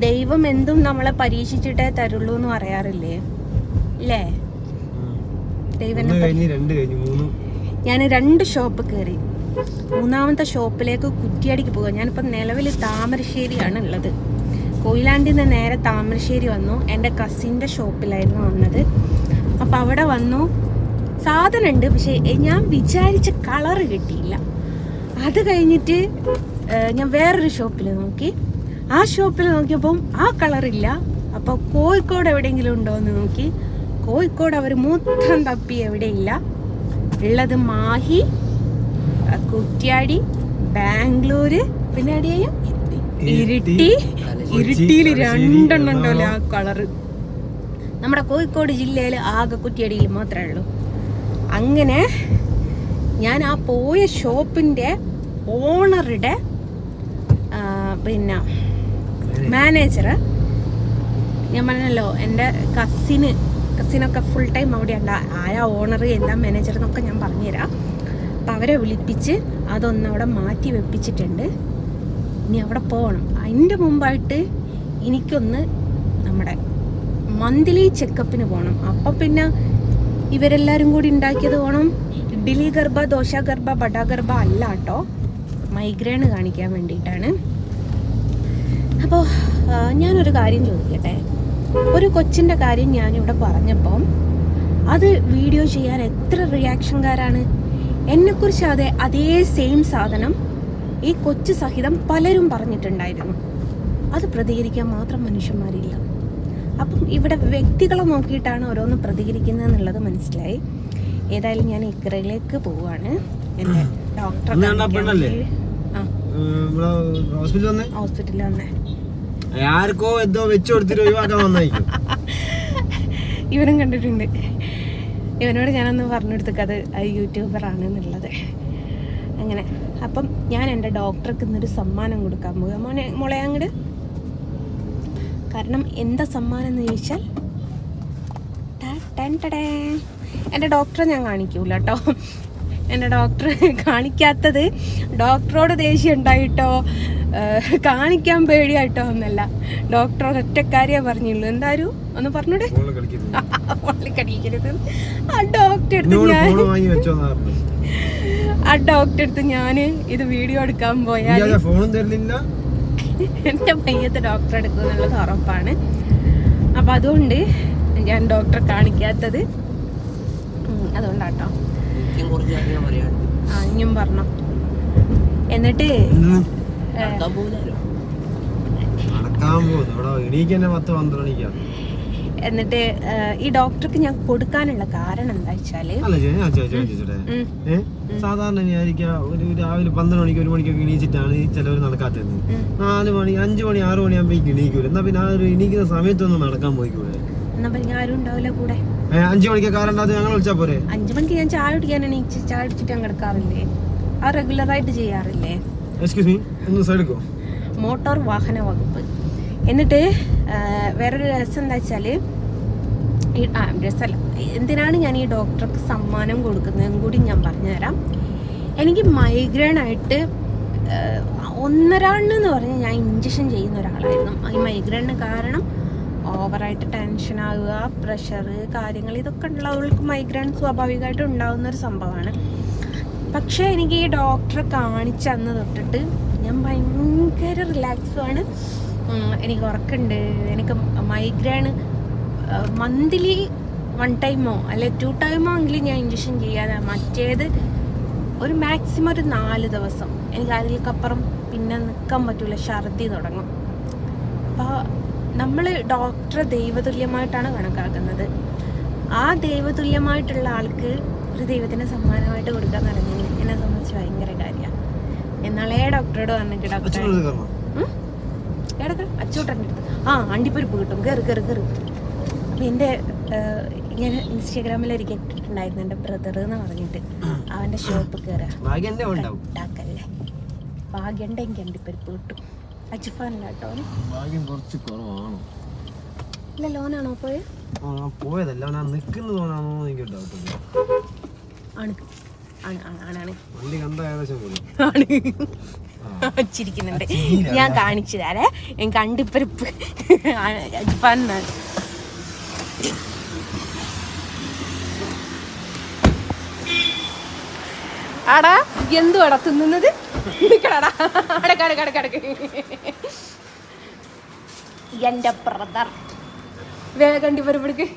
ദൈവം എന്തും നമ്മളെ പരീക്ഷിച്ചിട്ടേ തരുള്ളൂ എന്ന് പറയാറില്ലേ അല്ലേ? ദൈവം ഞാൻ 2 ഷോപ്പ് കയറി. 3-ാമത്തെ ഷോപ്പിലേക്ക് കുറ്റിയാടിക്ക് പോകുക. ഞാനിപ്പോൾ നിലവിൽ താമരശ്ശേരിയാണ് ഉള്ളത്. കൊയിലാണ്ടിൽ നിന്ന് നേരെ താമരശ്ശേരി വന്നു. എൻ്റെ കസിൻ്റെ ഷോപ്പിലായിരുന്നു വന്നത്. അപ്പോൾ അവിടെ വന്നു, സാധനം ഉണ്ട്, പക്ഷേ ഞാൻ വിചാരിച്ച കളറ് കിട്ടിയില്ല. അത് കഴിഞ്ഞിട്ട് ഞാൻ വേറൊരു ഷോപ്പിൽ നോക്കി. ആ ഷോപ്പിൽ നോക്കിയപ്പം ആ കളറില്ല. അപ്പോൾ കോഴിക്കോട് എവിടെയെങ്കിലും ഉണ്ടോ എന്ന് നോക്കി. കോഴിക്കോട് അവർ മൊത്തം തപ്പി എവിടെയില്ല. ഉള്ളത് മാഹി, കുറ്റ്യാടി, ബാംഗ്ലൂര്, പിന്നെ എവിടെയും ഇരിട്ടി. ഇരിട്ടിയിൽ 2 ഉണ്ടല്ലോ ആ കളറ്. നമ്മുടെ കോഴിക്കോട് ജില്ലയിൽ ആകെ കുറ്റ്യാടിയിൽ മാത്രമേ ഉള്ളൂ. അങ്ങനെ ഞാൻ ആ പോയ ഷോപ്പിൻ്റെ ഓണറുടെ പിന്നെ മാനേജറ്, ഞാൻ പറഞ്ഞല്ലോ എൻ്റെ കസിനൊക്കെ ഫുൾ ടൈം അവിടെ ഉണ്ട്. ആരാ ഓണർ, എന്താ മാനേജർ എന്നൊക്കെ ഞാൻ പറഞ്ഞുതരാം. അപ്പം അവരെ വിളിപ്പിച്ച് അതൊന്ന് അവിടെ മാറ്റി വെപ്പിച്ചിട്ടുണ്ട്. ഇനി അവിടെ പോകണം. അതിൻ്റെ മുമ്പായിട്ട് എനിക്കൊന്ന് നമ്മുടെ മന്ത്ലി ചെക്കപ്പിന് പോകണം. അപ്പം പിന്നെ ഇവരെല്ലാവരും കൂടി ഉണ്ടാക്കിയത് പോകണം. ഇഡ്ഡലി ഗർഭ, ദോശ ഗർഭ, ബട ഗർഭ അല്ല കേട്ടോ, മൈഗ്രെയിൻ കാണിക്കാൻ വേണ്ടിയിട്ടാണ്. അപ്പോൾ ഞാനൊരു കാര്യം ചോദിക്കട്ടെ. ഒരു കൊച്ചിൻ്റെ കാര്യം ഞാനിവിടെ പറഞ്ഞപ്പം അത് വീഡിയോ ചെയ്യാൻ എത്ര റിയാക്ഷൻകാരാണ്. എന്നെക്കുറിച്ച് അതേ സെയിം സാധനം ഈ കൊച്ചു സഹിതം പലരും പറഞ്ഞിട്ടുണ്ടായിരുന്നു. അത് പ്രതികരിക്കാൻ മാത്രം മനുഷ്യന്മാരില്ല. അപ്പം ഇവിടെ വ്യക്തികളെ നോക്കിയിട്ടാണ് ഓരോന്ന് പ്രതികരിക്കുന്നത് എന്നുള്ളത് മനസ്സിലായി. ഏതായാലും ഞാൻ ഇക്കറയിലേക്ക് പോവുകയാണ്. എൻ്റെ ഡോക്ടറെ ഹോസ്പിറ്റലിൽ വന്നേ. ആർക്കോ എന്തോ വെച്ച് കൊടുത്തിട്ട് ഒഴിവാക്കാൻ വന്നായിരിക്കും. ഇവനും കണ്ടിട്ടുണ്ട്. ഇവനോട് ഞാനൊന്ന് പറഞ്ഞു കൊടുത്തു അത് യൂട്യൂബറാണ് എന്നുള്ളത്. അങ്ങനെ അപ്പം ഞാൻ എൻ്റെ ഡോക്ടർക്ക് ഇന്നൊരു സമ്മാനം കൊടുക്കാൻ പോകുക. മോളെ അങ്ങോട്ട്. കാരണം എന്താ സമ്മാനം എന്ന് ചോദിച്ചാൽ എൻ്റെ ഡോക്ടറെ ഞാൻ കാണിക്കൂല കേട്ടോ. എൻ്റെ ഡോക്ടറെ കാണിക്കാത്തത് ഡോക്ടറോട് ദേഷ്യം ഉണ്ടായിട്ടോ കാണിക്കാൻ പേടിയായിട്ടോ ഒന്നല്ല. ഡോക്ടർ ഒറ്റക്കാരിയാ പറഞ്ഞുള്ളൂ. എന്തായാലും ഒന്ന് പറഞ്ഞൂടെ, കളിക്കരുത്. ആ ഡോക്ടറെ അടുത്ത് ഞാൻ ഇത് വീഡിയോ എടുക്കാൻ പോയാൽ എൻ്റെ പയ്യത്തെ ഡോക്ടറെ എടുക്കും എന്നുള്ളത് ഉറപ്പാണ്. അപ്പം അതുകൊണ്ട് ഞാൻ ഡോക്ടറെ കാണിക്കാത്തത് അതുകൊണ്ടാട്ടോ. ഇനിയും പറഞ്ഞു. എന്നിട്ട് എന്നിട്ട് ഈ ഡോക്ടർക്ക് ഞാൻ കൊടുക്കാനുള്ള കാരണം എന്താ വെച്ചാല്, സാധാരണ രാവിലെ 12 മണിക്ക് 1 മണിക്കൊക്കെ എണീച്ചിട്ടാണ് ചിലവർ നടക്കാത്തത്. 4 മണി 5 മണി 6 മണിയാകുമ്പോ എണീക്കൂല. എന്നാ പിന്നെ ആ ഒരു എണീക്കുന്ന സമയത്തൊന്നും നടക്കാൻ പോയിക്കൂടെ? എന്നാ പിന്നെ ആരും ഉണ്ടാവില്ല കൂടെ. 5 മണിക്ക് കാറുണ്ടാകും, ഞങ്ങൾ വിളിച്ചാ പോരെ? 5 മണിക്ക് ഞാൻ ചായ കുടിക്കാൻ എണീച്ച് ചായ കുടിച്ചിട്ട് ഞാൻ കിടക്കാറില്ലേ? ആ റെഗുലറായിട്ട് ചെയ്യാറില്ലേ? മോട്ടോർ വാഹന വകുപ്പ്. എന്നിട്ട് വേറൊരു രസം എന്താ വെച്ചാല്, രസമല്ല, എന്തിനാണ് ഞാൻ ഈ ഡോക്ടർക്ക് സമ്മാനം കൊടുക്കുന്നതും കൂടി ഞാൻ പറഞ്ഞുതരാം. എനിക്ക് മൈഗ്രെയിൻ ആയിട്ട് 1.5 എന്ന് പറഞ്ഞ് ഞാൻ ഇഞ്ചക്ഷൻ ചെയ്യുന്ന ഒരാളായിരുന്നു. ഈ മൈഗ്രെയിന് കാരണം ഓവറായിട്ട് ടെൻഷൻ ആവുക, പ്രഷർ, കാര്യങ്ങൾ, ഇതൊക്കെ ഉള്ളവർക്ക് മൈഗ്രെയിൻ സ്വാഭാവികമായിട്ട് ഉണ്ടാകുന്ന ഒരു സംഭവമാണ്. പക്ഷേ എനിക്ക് ഈ ഡോക്ടറെ കാണിച്ചന്ന് തൊട്ടിട്ട് ഞാൻ ഭയങ്കര റിലാക്സുമാണ്. എനിക്ക് ഉറക്കമുണ്ട്. എനിക്ക് മൈഗ്രെയിൻ മന്ത്ലി 1 ടൈമോ അല്ലെ 2 ടൈമോ എങ്കിലും ഞാൻ ഇഞ്ചക്ഷൻ ചെയ്യാതെ, മറ്റേത് ഒരു മാക്സിമം ഒരു 4 ദിവസം. എനിക്ക് അതിലേക്കപ്പുറം പിന്നെ നിൽക്കാൻ പറ്റൂല, ഛർദി തുടങ്ങും. അപ്പോൾ നമ്മൾ ഡോക്ടറെ ദൈവതുല്യമായിട്ടാണ് കണക്കാക്കുന്നത്. ആ ദൈവതുല്യമായിട്ടുള്ള ആൾക്ക് ഒരു ദൈവത്തിന് സമ്മാനമായിട്ട് കൊടുക്കാൻ നടന്നെങ്കിൽ എന്നെ സംബന്ധിച്ച് ഭയങ്കര കാര്യമാണ്. എന്നാളേ ഡോക്ടറോട് പറഞ്ഞിട്ട് ഡോക്ടർ ഏടൊക്കെ അച്ചൂട്ടൻ്റെ അടുത്ത് അണ്ടിപ്പരിപ്പ് കിട്ടും, കയറി. അപ്പം എൻ്റെ ഇങ്ങനെ ഇൻസ്റ്റാഗ്രാമിലൊരിക്കൽ ഇട്ടിട്ടുണ്ടായിരുന്നു എൻ്റെ ബ്രദർ എന്ന് പറഞ്ഞിട്ട്. അവൻ്റെ ഷോപ്പ് കയറുക, ഉണ്ടാക്കല്ലേ ഭാഗ്യണ്ടെങ്കിൽ അണ്ടിപ്പരിപ്പ് കിട്ടും. അജിഫാനല്ല കേട്ടോ. ഇല്ല, ലോനാണോ പോയതല്ല, ആണ്. ചിരിക്കുന്നുണ്ട്. ഞാൻ കാണിച്ചു തരാം. ഞാൻ കണ്ടിപ്പരിപ്പ് ഫന്നാണ്. ആടാ എന്തുവാടാ തിന്നുന്നത്? നിക്കടാ അടക്കടക്കടക്കടക്ക്. എന്റെ ബ്രദർ വേഗം കണ്ടിപ്പരിപ്പെടുക്ക്.